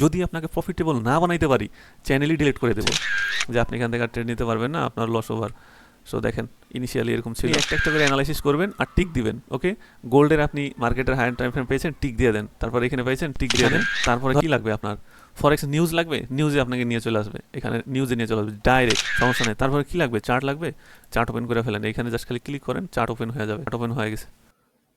যদি আপনাকে প্রফিটেবল না বানাইতে পারি চ্যানেলই ডিলিট করে দেবো, যে আপনি এখান থেকে আর ট্রেড নিতে পারবেন না, আপনার লস ওভার। সো দেখেন ইনিশিয়ালি এরকম ছিল, একটা একটা করে অ্যানালাইসিস করবেন আর টিক দিবেন। ওকে, গোল্ডের আপনি মার্কেটের হায়ার টাইম ফ্রেম পেয়েছেন, টিক দিয়ে দেন। তারপর এখানে পেয়েছেন, টিক দিয়ে দেন। তারপরে কি লাগবে আপনার? ফরেক্স নিউজ লাগবে, নিউজে আপনাকে নিয়ে চলে আসবে, এখানে নিউজে নিয়ে চলে আসবে ডাইরেক্ট, সমস্যা নেই। তারপরে কি লাগবে? চার্ট লাগবে, চার্ট ওপেন করে ফেলেন, এখানে জাস্ট খালি ক্লিক করেন, চার্ট ওপেন হয়ে যাবে। চার্ট ওপেন হয়ে গেছে।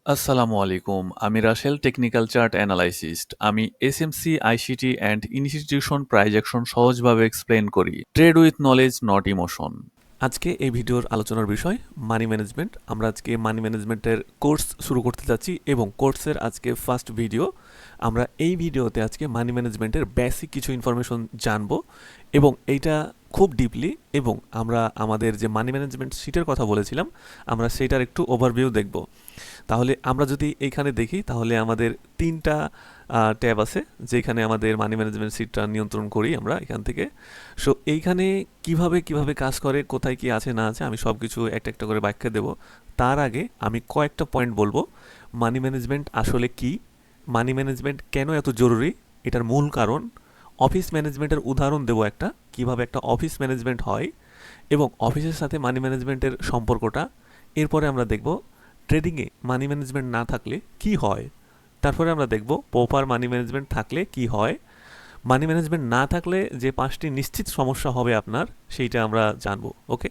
আসসালামু আলাইকুম, আমি রাসেল, টেকনিক্যাল চার্ট অ্যানালাইসিস্ট। আমি SMC, ICT and institution prize action সহজভাবে এক্সপ্লেন করি। Trade with knowledge, not emotion. আজকে এই ভিডিওর আলোচনার বিষয় মানি ম্যানেজমেন্ট। আমরা আজকে মানি ম্যানেজমেন্টের কোর্স শুরু করতে যাচ্ছি এবং কোর্সের আজকে ফার্স্ট ভিডিও। আমরা এই ভিডিওতে আজকে মানি ম্যানেজমেন্টের বেসিক কিছু ইনফরমেশন জানবো এবং এইটা খুব ডিপলি, এবং আমরা আমাদের যে মানি ম্যানেজমেন্ট শিটের কথা বলেছিলাম আমরা সেটার একটু ওভারভিউ দেখব। তাহলে আমরা যদি এইখানে দেখি তাহলে আমাদের তিনটা ট্যাব আছে যেখানে আমাদের মানি ম্যানেজমেন্ট সিটটা নিয়ন্ত্রণ করি আমরা এখান থেকে। সো এইখানে কিভাবে কাজ করে, কোথায় কি আছে না আছে, আমি সব কিছু একটা একটা করে ব্যাখ্যা দেব। তার আগে আমি কয়েকটা পয়েন্ট বলবো। মানি ম্যানেজমেন্ট আসলে কি, মানি ম্যানেজমেন্ট কেন এত জরুরি, এটার মূল কারণ, অফিস ম্যানেজমেন্টের উদাহরণ দেবো একটা, কিভাবে একটা অফিস ম্যানেজমেন্ট হয় এবং অফিসের সাথে মানি ম্যানেজমেন্টের সম্পর্কটা। এরপরে আমরা দেখব ট্রেডিংয়ে মানি ম্যানেজমেন্ট না থাকলে কি হয়। তারপরে আমরা দেখব প্রপার মানি ম্যানেজমেন্ট থাকলে কি হয়। মানি ম্যানেজমেন্ট না থাকলে যে 5টি নিশ্চিত সমস্যা হবে আপনার, সেইটা আমরা জানবো। ওকে,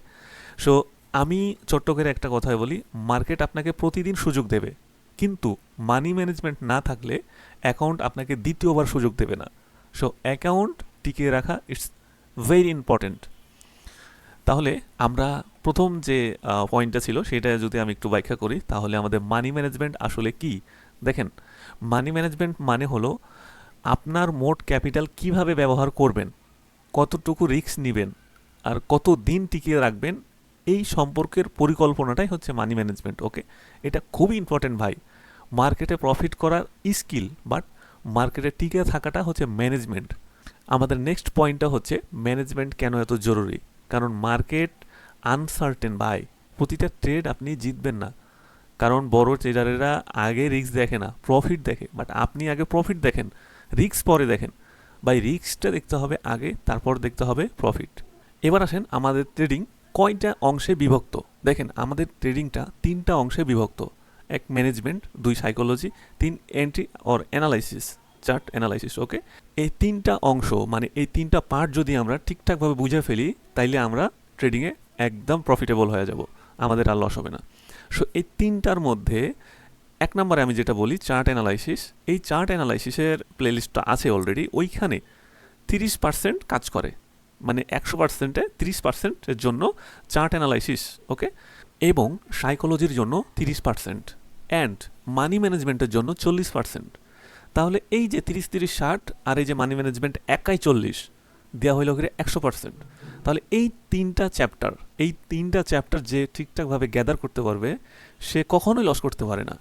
সো আমি ছোট্ট করে একটা কথাই বলি, মার্কেট আপনাকে প্রতিদিন সুযোগ দেবে, কিন্তু মানি ম্যানেজমেন্ট না থাকলে অ্যাকাউন্ট আপনাকে দ্বিতীয়বার সুযোগ দেবে না। সো অ্যাকাউন্ট টিকিয়ে রাখা ইটস ভেরি ইম্পর্ট্যান্ট। তাহলে আমরা প্রথম যে পয়েন্টটা ছিল সেটা যদি আমি একটু ব্যাখ্যা করি, তাহলে আমাদের মানি ম্যানেজমেন্ট আসলে কি। দেখেন, মানি ম্যানেজমেন্ট মানে হলো আপনার মোট ক্যাপিটাল কিভাবে ব্যবহার করবেন, কতটুকু রিস্ক নেবেন আর কত দিন টিকিয়ে রাখবেন, এই সম্পর্কের পরিকল্পনাটাই হচ্ছে মানি ম্যানেজমেন্ট। ওকে, এটা খুবই ইম্পর্টেন্ট ভাই। মার্কেটে প্রফিট করার স্কিল, বাট মার্কেটে টিকে থাকাটা হচ্ছে ম্যানেজমেন্ট। আমাদের নেক্সট পয়েন্টটা হচ্ছে ম্যানেজমেন্ট কেন এত জরুরি। কারণ মার্কেট আনসার্টেন ভাই, প্রতিটা ট্রেড আপনি জিতবেন না। কারণ বড় ট্রেডারেরা আগে রিস্ক দেখে না, প্রফিট দেখে, বাট আপনি আগে প্রফিট দেখেন, রিস্ক পরে দেখেন। ভাই রিস্কটা দেখতে হবে আগে, তারপর দেখতে হবে প্রফিট। এবার আসেন আমাদের ট্রেডিং কয়টা অংশে বিভক্ত। দেখেন আমাদের ট্রেডিংটা 3টা অংশে বিভক্ত। 1 management, 2 psychology, 3 entry or analysis, chart analysis. Okay, এই 3টা অংশ মানে এই 3টা পার্ট যদি আমরা ঠিকঠাকভাবে বুঝে ফেলি তাইলে আমরা ট্রেডিংয়ে একদম প্রফিটেবল হয়ে যাব, আমাদের আর লস হবে না। সো এই 3টার মধ্যে 1 নম্বরে আমি যেটা বলি চার্ট অ্যানালাইসিস। এই চার্ট অ্যানালাইসিসের প্লেলিস্টটা আছে অলরেডি, ওইখানে 30% কাজ করে, মানে 100%-এ 30%-এর জন্য চার্ট অ্যানালাইসিস। ওকে, এবং সাইকোলজির জন্য 30% অ্যান্ড মানি ম্যানেজমেন্টের জন্য 40%। তাহলে এই যে 30-30-60 আর এই যে মানি ম্যানেজমেন্ট একাই 40 দেওয়া হইল করে 100%। তাহলে এই 3টা চ্যাপ্টার যে ঠিকঠাকভাবে গ্যাদার করতে পারবে সে কখনোই লস করতে পারে না।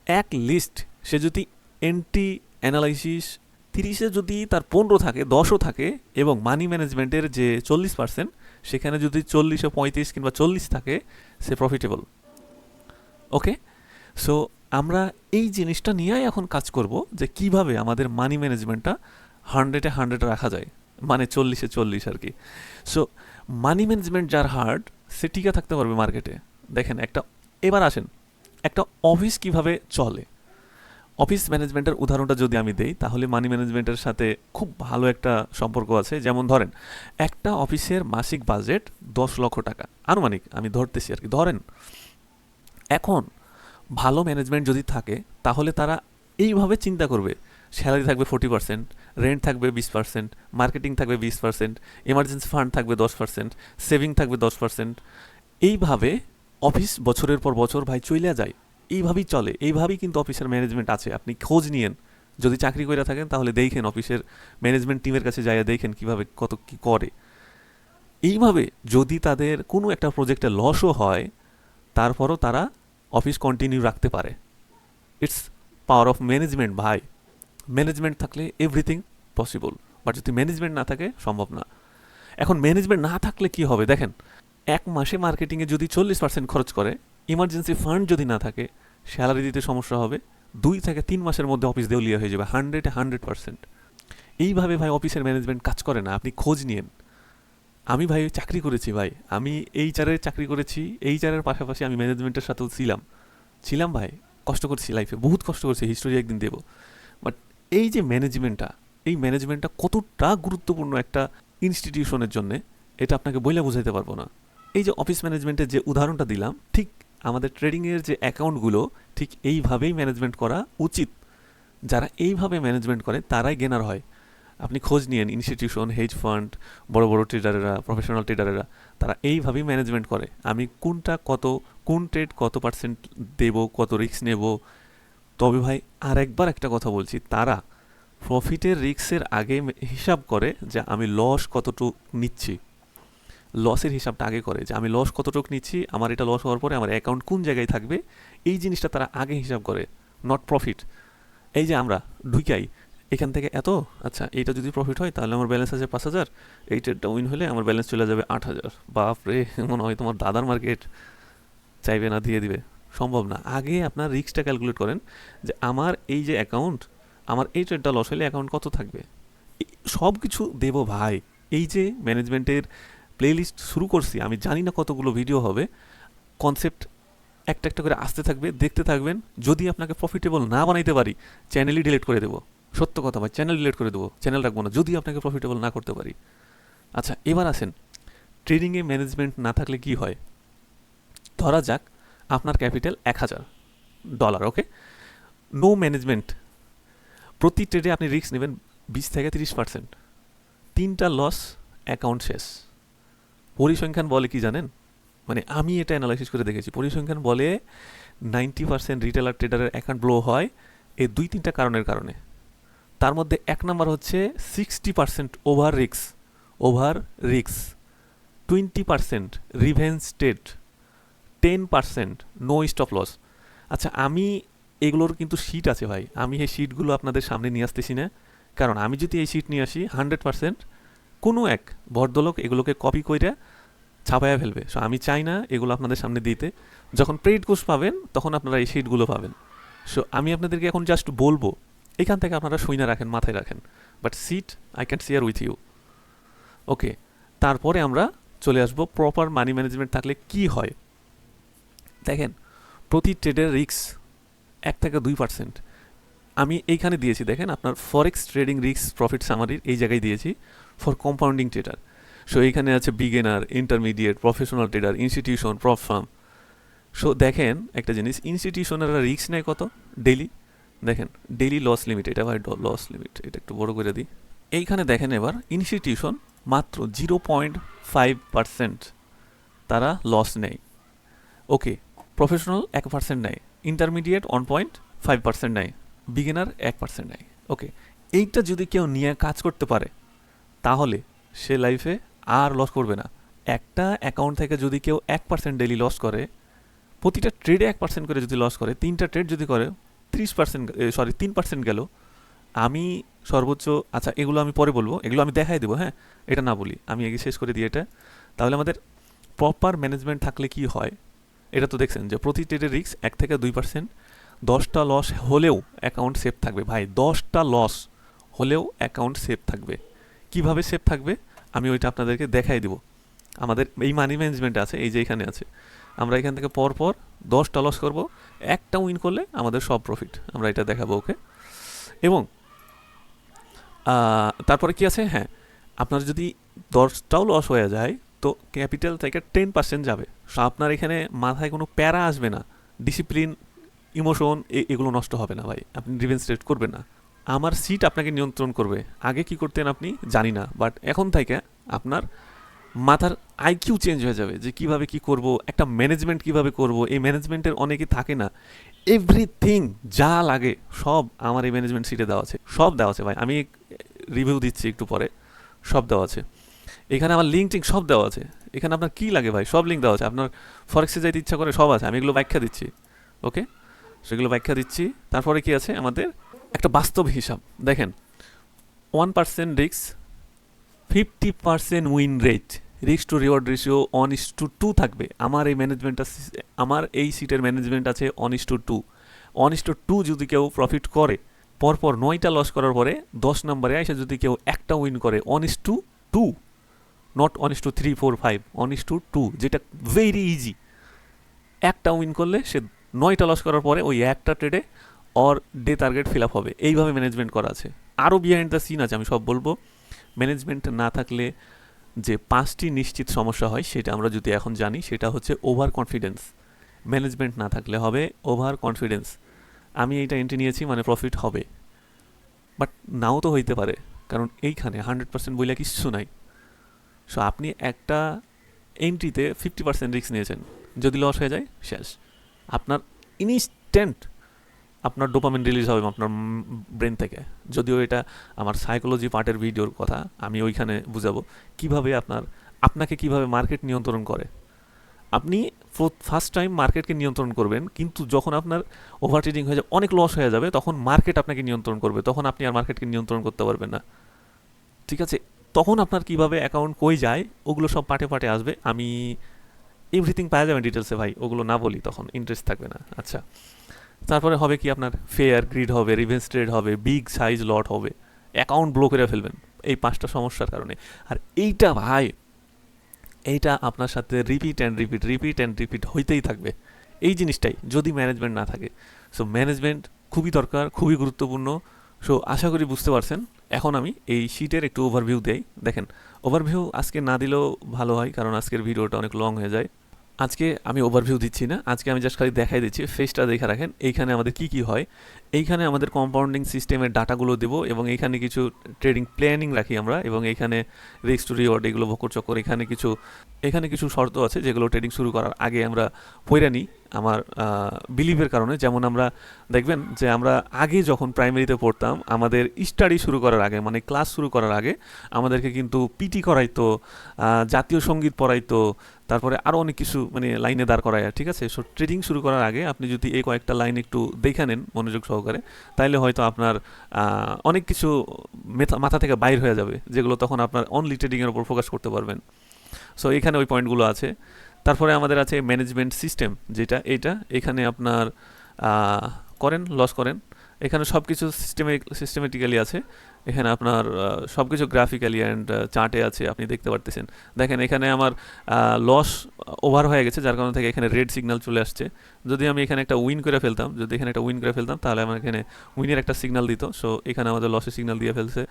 এক লিস্ট সে যদি এন্ট্রি অ্যানালাইসিস 30-এ যদি তার 15 থাকে, 10ও থাকে, এবং মানি ম্যানেজমেন্টের যে 40% সেখানে যদি 40-এ 35 কিংবা 40 থাকে, সে প্রফিটেবল। ওকে, সো আমরা এই জিনিসটা নিয়েই এখন কাজ করব যে কিভাবে আমাদের মানি ম্যানেজমেন্টটা 100-এ 100 রাখা যায়, মানে 40-এ 40 আর কি। সো মানি ম্যানেজমেন্ট যার হার্ড সে টিকে থাকতে পারবে মার্কেটে। দেখেন এবার আসেন একটা অফিস কিভাবে চলে। অফিস ম্যানেজমেন্টের উদাহরণটা যদি আমি দেই তাহলে মানি ম্যানেজমেন্টের সাথে খুব ভালো একটা সম্পর্ক আছে। যেমন ধরেন একটা অফিসের মাসিক বাজেট 10 লক্ষ টাকা, আনুমানিক আমি ধরতেছি আর কি, ধরেন। এখন ভালো ম্যানেজমেন্ট যদি থাকে তাহলে তারা এইভাবে চিন্তা করবে, স্যালারি থাকবে 40%, রেন্ট থাকবে 20%, মার্কেটিং থাকবে 20%, এমার্জেন্সি ফান্ড থাকবে 10%, সেভিং থাকবে 10%। এইভাবে অফিস বছরের পর বছর ভাই চইলা যায়, এইভাবেই চলে, এইভাবেই কিন্তু অফিসের ম্যানেজমেন্ট আছে। আপনি খোঁজ নিয়েন, যদি চাকরি করে থাকেন তাহলে দেখেন অফিসের ম্যানেজমেন্ট টিমের কাছে যাইয়া দেখেন কিভাবে কত কি করে। এইভাবে যদি তাদের কোনো একটা প্রজেক্টে লসও হয় তারপরও তারা অফিস কন্টিনিউ রাখতে পারে। ইটস পাওয়ার অফ ম্যানেজমেন্ট ভাই। ম্যানেজমেন্ট থাকলে এভরিথিং পসিবল, বাট যদি ম্যানেজমেন্ট না থাকে সম্ভব না। এখন ম্যানেজমেন্ট না থাকলে কি হবে দেখেন, 1 মাসে মার্কেটিংয়ে যদি 40% খরচ করে, ইমার্জেন্সি ফান্ড যদি না থাকে, স্যালারি দিতে সমস্যা হবে, 2 থেকে 3 মাসের মধ্যে অফিস দেউলিয়া হয়ে যাবে 100-এ 100%। এইভাবে ভাই অফিসের ম্যানেজমেন্ট কাজ করে না। আপনি খোঁজ নিয়েন। আমি ভাই চাকরি করেছি ভাই, আমি এইচআরের চাকরি করেছি, এইচআরের পাশাপাশি আমি ম্যানেজমেন্টের সাথেও ছিলাম ভাই, কষ্ট করছি লাইফে, বহুত কষ্ট করছি, হিস্টোরি একদিন দেবো। বাট এই যে ম্যানেজমেন্টটা, এই ম্যানেজমেন্টটা কতটা গুরুত্বপূর্ণ একটা ইনস্টিটিউশনের জন্যে, এটা আপনাকে বইলা বুঝাইতে পারবো না। এই যে অফিস ম্যানেজমেন্টের যে উদাহরণটা দিলাম, ঠিক আমাদের ট্রেডিংয়ের যে অ্যাকাউন্টগুলো ঠিক এইভাবেই ম্যানেজমেন্ট করা উচিত। যারা এইভাবে ম্যানেজমেন্ট করে তারাই গেনার হয়। আপনি খোঁজ নিয়েন, ইনস্টিটিউশন, হেজ ফান্ড, বড় বড় ট্রেডারেরা, প্রফেশনাল ট্রেডারেরা, তারা এইভাবেই ম্যানেজমেন্ট করে। আমি কোন ট্রেড কত পার্সেন্ট দেব, কত রিস্ক নেব। তবে ভাই আর একবার একটা কথা বলছি, তারা প্রফিটের রিস্কের আগে হিসাব করে যে আমি লস কতটুকু নিচ্ছি। লসের হিসাবটা আগে করে যে আমি লস কতটুকু নিচ্ছি, আমার এটা লস হওয়ার পরে আমার অ্যাকাউন্ট কোন জায়গায় থাকবে, এই জিনিসটা তারা আগে হিসাব করে, নট প্রফিট। এই যে আমরা ঢুকাই এখান থেকে এত, আচ্ছা এইটা যদি প্রফিট হয় তাহলে আমার ব্যালেন্স আছে 5,000, এই ট্রেডটা উইন হলে আমার ব্যালেন্স চলে যাবে 8,000। বাপ রে, মনে হয় তোমার দাদার মার্কেট, চাইবে না দিয়ে দিবে, সম্ভব না। আগে আপনার রিস্কটা ক্যালকুলেট করেন যে আমার এই যে অ্যাকাউন্ট, আমার এই ট্রেডটা লস হলে অ্যাকাউন্ট কত থাকবে। সব কিছু দেবো ভাই। এই যে ম্যানেজমেন্টের প্লেলিস্ট শুরু করছি, আমি জানি না কতগুলো ভিডিও হবে, কনসেপ্ট একটা একটা করে আসতে থাকবে, দেখতে থাকবেন। যদি আপনাকে প্রফিটেবল না বানাইতে পারি, চ্যানেলই ডিলিট করে দেবো। সত্য কথা ভাই, চ্যানেল ডিলিট করে দেবো, চ্যানেল রাখবো না যদি আপনাকে প্রফিটেবল না করতে পারি। আচ্ছা এবার আসেন, ট্রেডিংয়ে ম্যানেজমেন্ট না থাকলে কি হয়। ধরা যাক আপনার ক্যাপিটাল $1,000, ওকে, নো ম্যানেজমেন্ট। প্রতি ট্রেডে আপনি রিস্ক নেবেন 20 থেকে 30%, 3টা লস, অ্যাকাউন্ট শেষ। পরিসংখ্যান বলে কি জানেন, মানে আমি এটা অ্যানালাইসিস করে দেখেছি, পরিসংখ্যান বলে 90% রিটেলার ট্রেডারের অ্যাকাউন্ট ব্লো হয় এই 2-3টা কারণের কারণে। তার মধ্যে 1 নাম্বার হচ্ছে 60% ওভার রিক্স, 20% revenge trade, 10% no stop loss. আচ্ছা আমি এগুলোর কিন্তু শিট আছে ভাই, আমি এই শিটগুলো আপনাদের সামনে নিয়ে আসতেছি না, কারণ আমি যদি এই শিট নিয়ে আসি 100% কোনো এক ভদ্রলোক এগুলোকে কপি করে ছাপাইয়া ফেলবে। সো আমি চাই না এগুলো আপনাদের সামনে দিতে। যখন পেইড কোর্স পাবেন তখন আপনারা এই শিটগুলো পাবেন। সো আমি আপনাদেরকে এখন জাস্ট বলবো, এখান থেকে আপনারা শুনে রাখেন, মাথায় রাখেন, বাট সিট I can share with you. Okay, তারপরে আমরা চলে আসবো প্রপার মানি ম্যানেজমেন্ট থাকলে কি হয়। দেখেন, প্রতি ট্রেডের রিস্ক 1 থেকে 2%। আমি এইখানে দিয়েছি, দেখেন আপনার ফরেক্স ট্রেডিং রিস্ক প্রফিট সামারির এই জায়গায় দিয়েছি ফর কম্পাউন্ডিং ট্রেডার। সো এইখানে আছে beginner, intermediate, professional tedder, institution, prop farm. So দেখেন একটা জিনিস, ইনস্টিটিউশনেরা রিস্ক নেয় কত ডেইলি, দেখেন ডেইলি লস লিমিট, এটা ভাই লস লিমিট, এটা একটু বড় করে দিই। এইখানে দেখেন এবার ইনস্টিটিউশন মাত্র 0.5% তারা লস নেয়। ওকে, প্রফেশনাল 1% নেয়, ইন্টারমিডিয়েট 1.5% নেয়, বিগিনার 1% নেয়। ওকে, এইটা যদি কেউ নিয়ে কাজ করতে পারে তাহলে সে লাইফে আর লস করবে না। একটা অ্যাকাউন্ট থেকে যদি কেউ 1% ডেইলি লস করে, প্রতিটা ট্রেডে 1% করে যদি লস করে, 3টা ট্রেড যদি করে 3% গেল। আমি সর্বোচ্চ, আচ্ছা এগুলো আমি পরে বলবো, এগুলো আমি দেখাই দেবো, হ্যাঁ এটা না বলি, আমি আগে শেষ করে দিই এটা। তাহলে আমাদের প্রপার ম্যানেজমেন্ট থাকলে কি হয়, এটা তো দেখছেন যে প্রতি ট্রেডের রিস্ক 1 থেকে 2%, 10টা লস হলেও অ্যাকাউন্ট সেফ থাকবে ভাই, 10টা লস হলেও অ্যাকাউন্ট সেফ থাকবে। কিভাবে সেফ থাকবে আমি ওইটা আপনাদেরকে দেখাই দিব। আমাদের এই মানি ম্যানেজমেন্ট আছে, এই যে এখানে আছে, আমরা এখান থেকে পর 10টা লস করব, একটা উইন করলে আমাদের সব প্রফিট, আমরা এটা দেখাবো। ওকে, এবং তারপরে কি আছে, হ্যাঁ আপনার যদি 10টাও লস হয়ে যায় তো ক্যাপিটাল থেকে 10% যাবে। সো আপনার এখানে মাথায় কোনো প্যারা আসবে না, ডিসিপ্লিন, ইমোশন এগুলো নষ্ট হবে না ভাই, আপনি রিভেঞ্জ ট্রেড করবেন না। আমার সিট আপনাকে নিয়ন্ত্রণ করবে। আগে কি করতেন আপনি জানি না, বাট এখন থেকে আপনার মাথার আইকিউ চেঞ্জ হয়ে যাবে যে কিভাবে কি করব, একটা ম্যানেজমেন্ট কিভাবে করব। এই ম্যানেজমেন্টের অনেকে থাকে না, এভরিথিং যা লাগে সব আমার এই ম্যানেজমেন্ট সিটে দেওয়া আছে, সব দেওয়া আছে ভাই। আমি রিভিউ দিচ্ছি একটু পরে, সব দেওয়া আছে এখানে, আমার লিঙ্ক টিঙ্ক সব দেওয়া আছে এখানে। আপনার কি লাগে ভাই, সব লিঙ্ক দেওয়া আছে। আপনার ফরেক্সে যাইতে ইচ্ছা করে সব আছে, আমি এগুলো ব্যাখ্যা দিচ্ছি। ওকে, সেগুলো ব্যাখ্যা দিচ্ছি। তারপরে কি আছে আমাদের একটা বাস্তব হিসাব, দেখেন 1% risk, 50% win rate, risk to reward ratio 1:2 থাকবে। আমার এই ম্যানেজমেন্টটা, আমার এই সিটের ম্যানেজমেন্ট আছে 1:2। 1:2 যদি কেউ প্রফিট করে পরপর 9টা লস করার পরে 10 নম্বরে এসে যদি কেউ একটা উইন করে 1:2, নট 1:3, 4, 5, 1:2, যেটা ভেরি ইজি। একটা উইন করলে সে 9টা লস করার পরে ওই একটা ট্রেডে or day target fill up হবে। এইভাবে ম্যানেজমেন্ট করা আছে। আরও বিহাইন্ড দ্য সিন আছে, আমি সব বলবো। ম্যানেজমেন্ট না থাকলে যে 5টি নিশ্চিত সমস্যা হয় সেটা আমরা যদি এখন জানি, সেটা হচ্ছে ওভার কনফিডেন্স। ম্যানেজমেন্ট না থাকলে হবে ওভার কনফিডেন্স। আমি এইটা এন্ট্রি নিয়েছি মানে প্রফিট হবে, বাট নাও তো হইতে পারে, কারণ এইখানে 100% বইলে কিচ্ছু নাই। সো আপনি একটা এন্ট্রিতে 50% রিস্ক নিয়েছেন, যদি লস হয়ে যায় শেষ। আপনার ইনস্ট্যান্ট আপনার ডোপামিন রিলিজ হবে আপনার ব্রেন থেকে। যদিও এটা আমার সাইকোলজি পার্টের ভিডিওর কথা, আমি ওইখানে বুঝাবো কিভাবে আপনাকে কিভাবে মার্কেট নিয়ন্ত্রণ করে। আপনি ফার্স্ট টাইম মার্কেটকে নিয়ন্ত্রণ করবেন, কিন্তু যখন আপনার ওভার ট্রেডিং হয়ে যাবে, অনেক লস হয়ে যাবে, তখন মার্কেট আপনাকে নিয়ন্ত্রণ করবে। তখন আপনি আর মার্কেটকে নিয়ন্ত্রণ করতে পারবেন না, ঠিক আছে? তখন আপনার কিভাবে অ্যাকাউন্ট কই যায় ওগুলো সব পাটে পাটে আসবে। আমি এভরিথিং পাওয়া যাবে ডিটেলসে ভাই, ওগুলো না বলি তখন ইন্টারেস্ট থাকবে না। আচ্ছা, তারপরে হবে কি, আপনার ফেয়ার গ্রিড হবে, রিভেন্স ট্রেড হবে, বিগ সাইজ লট হবে, অ্যাকাউন্ট ব্লো করে ফেলবেন এই 5টা সমস্যার কারণে। আর এইটা ভাই, এইটা আপনার সাথে রিপিট অ্যান্ড রিপিট হইতেই থাকবে এই জিনিসটাই, যদি ম্যানেজমেন্ট না থাকে। সো ম্যানেজমেন্ট খুবই দরকার, খুবই গুরুত্বপূর্ণ। সো আশা করি বুঝতে পারছেন। এখন আমি এই শিটের একটু ওভারভিউ দেই। দেখেন, ওভারভিউ আজকে না দিলেও ভালো হয়, কারণ আজকের ভিডিওটা অনেক লং হয়ে যায়। আজকে আমি ওভারভিউ দিচ্ছি না, আজকে আমি জাস্ট খালি দেখাই দিচ্ছি। ফেসটা দেখে রাখেন, এইখানে আমাদের কি কি হয়। এইখানে আমাদের কম্পাউন্ডিং সিস্টেমের ডাটাগুলো দেবো, এবং এইখানে কিছু ট্রেডিং প্ল্যানিং রাখি আমরা, এবং এইখানে রিস্ক টু রিওয়ার্ড, এগুলো বকর চক্কর। এখানে কিছু শর্ত আছে যেগুলো ট্রেডিং শুরু করার আগে আমরা পড়ে নিই আমার বিলিভের কারণে। যেমন আমরা দেখবেন যে আমরা আগে যখন প্রাইমারিতে পড়তাম, আমাদের স্টাডি শুরু করার আগে, মানে ক্লাস শুরু করার আগে আমাদেরকে কিন্তু পিটি করাইতো, জাতীয় সঙ্গীত পড়াইতো, তারপরে আরও অনেক কিছু, মানে লাইনে দাঁড় করায়, ঠিক আছে? সো ট্রেডিং শুরু করার আগে আপনি যদি এই কয়েকটা লাইন একটু দেখে নেন মনোযোগ সহকারে, তাহলে হয়তো আপনার অনেক কিছু মাথা থেকে বাইর হয়ে যাবে, যেগুলো তখন আপনার অনলি ট্রেডিংয়ের উপর ফোকাস করতে পারবেন। সো এখানে ওই পয়েন্টগুলো আছে। তারপরে আমাদের আছে ম্যানেজমেন্ট সিস্টেম, যেটা এখানে আপনার করেন, লস করেন, এখানে সব কিছু সিস্টেমেটিক্যালি আছে। এখানে আপনার সব কিছু গ্রাফিক্যালি অ্যান্ড চার্টে আছে, আপনি দেখতে পারতেছেন। দেখেন এখানে আমার লস ওভার হয়ে গেছে, যার কারণ থেকে এখানে রেড সিগন্যাল চলে আসছে। যদি আমি এখানে একটা উইন করে ফেলতাম, তাহলে আমার এখানে উইনের একটা সিগন্যাল দিত। সো এখানে আমাদের লসের সিগন্যাল দিয়ে ফেলছে,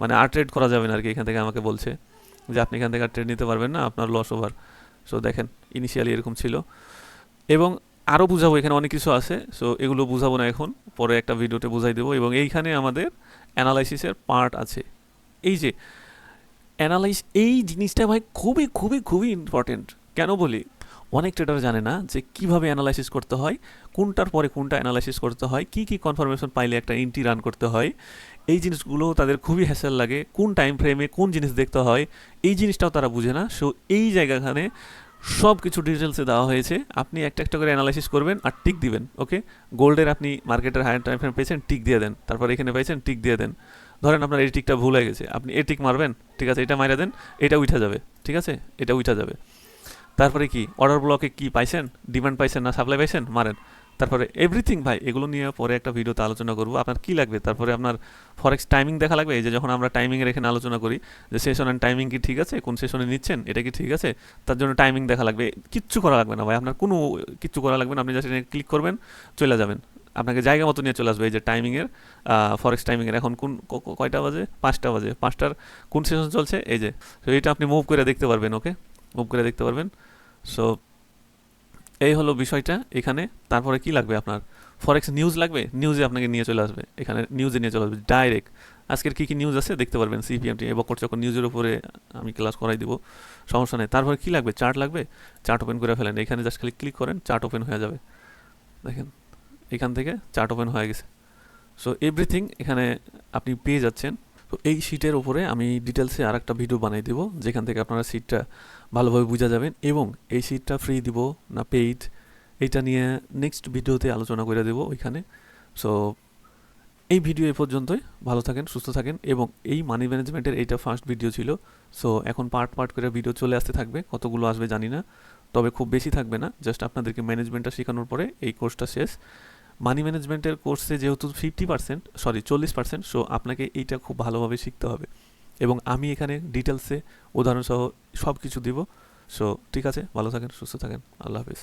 মানে আর ট্রেড করা যাবে না আর কি। এখান থেকে আমাকে বলছে যে আপনি এখান থেকে আর ট্রেড নিতে পারবেন না, আপনার লস ওভার। সো দেখেন ইনিশিয়ালি এরকম ছিল, এবং আরও বুঝাবো, এখানে অনেক কিছু আছে। সো এগুলো বুঝাবো না এখন, পরে একটা ভিডিওতে বুঝাই দেবো। এবং এইখানে আমাদের অ্যানালাইসিসের পার্ট আছে। এই যে এই জিনিসটা ভাই খুবই খুবই খুবই ইম্পর্টেন্ট। কেন বলি, অনেক ট্রেডার জানে না যে কিভাবে অ্যানালাইসিস করতে হয়, কোনটার পরে কোনটা অ্যানালাইসিস করতে হয়, কি কি কনফার্মেশন পাইলে একটা এন্ট্রি রান করতে হয়। এই জিনিসগুলো তাদের খুবই হ্যাসেল লাগে, কোন টাইম ফ্রেমে কোন জিনিস দেখতে হয়, এই জিনিসটাও তারা বুঝে না। সো এই জায়গাখানে সব কিছু ডিটেলসে দেওয়া হয়েছে। আপনি একটা একটা করে অ্যানালাইসিস করবেন আর টিক দিবেন। ওকে, গোল্ডের আপনি মার্কেটের হায়ার টাইম ফ্রেম পেয়েছেন, টিক দিয়ে দেন। তারপর এখানে পেয়েছেন, টিক দিয়ে দেন। ধরেন আপনার এই টিকটা ভুল হয়ে গেছে, আপনি এই টিক মারবেন, ঠিক আছে, এটা মাইরা দেন, এটা উঠা যাবে, ঠিক আছে, এটা উঠা যাবে। তারপরে কি অর্ডার ব্লকে কি পাইছেন, ডিমান্ড পাইছেন না সাপ্লাই পাইছেন, মারেন। তারপরে এভরিথিং ভাই, এগুলো নিয়ে পরে একটা ভিডিওতে আলোচনা করবো। আপনার কি লাগবে, তারপরে আপনার ফরেক্স টাইমিং দেখা লাগবে। এই যে যখন আমরা টাইমিংয়ের এখানে আলোচনা করি যে সেশন অ্যান্ড টাইমিং কি ঠিক আছে, কোন সেশনে নিচ্ছেন, এটা কি ঠিক আছে, তার জন্য টাইমিং দেখা লাগবে। কিচ্ছু করা লাগবে না ভাই, আপনার কোনো কিচ্ছু করা লাগবে না। আপনি জাস্ট এখানে ক্লিক করবেন, চলে যাবেন, আপনাকে জায়গা মতো নিয়ে চলে আসবে। এই যে টাইমিংয়ের, ফরেক্স টাইমিংয়ের এখন কোন কয়টা বাজে, 5টা বাজে, 5টার কোন সেশন চলছে, এই যে। তো এটা আপনি মুভ করে দেখতে পারবেন। ওকে, মুভ করে দেখতে পারবেন। সো এই হলো বিষয়টা এখানে। তারপরে কি লাগবে, আপনার ফরেক্স নিউজ লাগবে, নিউজে আপনাকে নিয়ে চলে আসবে, এখানে নিউজে নিয়ে চলে আসবে ডাইরেক্ট। আজকের কী কী নিউজ আছে দেখতে পারবেন, সিপিএমটি বকর চক্কর নিউজের উপরে আমি ক্লাস করাই দিব, সমস্যা নেই। তারপরে কি লাগবে, চার্ট লাগবে, চার্ট ওপেন করে ফেলেন। এখানে জাস্ট খালি ক্লিক করেন, চার্ট ওপেন হয়ে যাবে। দেখেন এখান থেকে চার্ট ওপেন হয়ে গেছে। সো এভরিথিং এখানে আপনি পেয়ে যাচ্ছেন। তো এই শিটের উপরে আমি ডিটেলসে আর একটা ভিডিও বানিয়ে দেবো, যেখান থেকে আপনারা শিটটা ভালোভাবে বোঝা যাবেন। এবং এই শিটটা ফ্রি দিব না পেইড, এইটা নিয়ে নেক্সট ভিডিওতে আলোচনা করে দেবো ওইখানে। সো এই ভিডিও এ পর্যন্তই। ভালো থাকেন, সুস্থ থাকেন। এবং এই মানি ম্যানেজমেন্টের এইটা ফার্স্ট ভিডিও ছিল। সো এখন পার্ট পার্ট করে ভিডিও চলে আসতে থাকবে, কতগুলো আসবে জানি না, তবে খুব বেশি থাকবে না। জাস্ট আপনাদেরকে ম্যানেজমেন্টটা শেখানোর পরে এই কোর্সটা শেষ। মানি ম্যানেজমেন্টের কোর্সে যেহেতু 40%, সো আপনাকে এইটা খুব ভালোভাবে শিখতে হবে এবং আমি এখানে ডিটেলসে উদাহরণসহ সব কিছু দিব। সো ঠিক আছে, ভালো থাকেন, সুস্থ থাকেন, আল্লাহ হাফিজ।